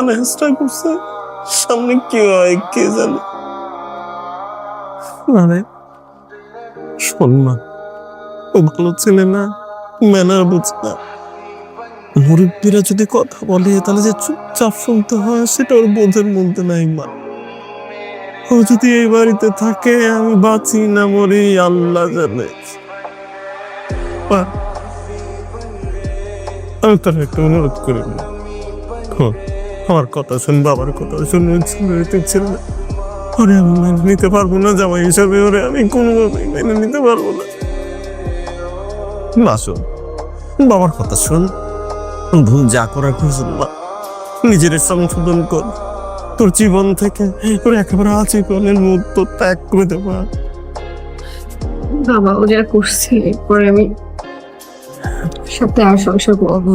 চেষ্টা করছে, সামনে কি হয় কে জানে। মানে শোন না, ও ভালো ছেলে না, ম্যানার বুঝে না। মুরব্বীরা যদি কথা বলে তাহলে যে চুপচাপ শুনতে হয় সেটা ওর বোধের মধ্যে নাই। মা, ও যদি এই বাড়িতে থাকে আমি বাঁচি না মরি আল্লাহ জানে। মা, আমি তোর একটা অনুরোধ করি, আমার কথা শুন, বাবার কথা শুন। ছেলে ওরে আমি মেনে নিতে পারবো না জামাই হিসাবে, ওরে আমি কোনোভাবেই মেনে নিতে পারবো না। না শোন, বাবার কথা শোন, ভুল যা করার করছেন মা, নিজের সংশোধন কর। তোর জীবন থেকে তোর একেবারে আজীবনের মুহূর্ত ত্যাগ করে দেবা। বাবা ও যা করছে এরপরে আমি সাথে আর সংসার করবো।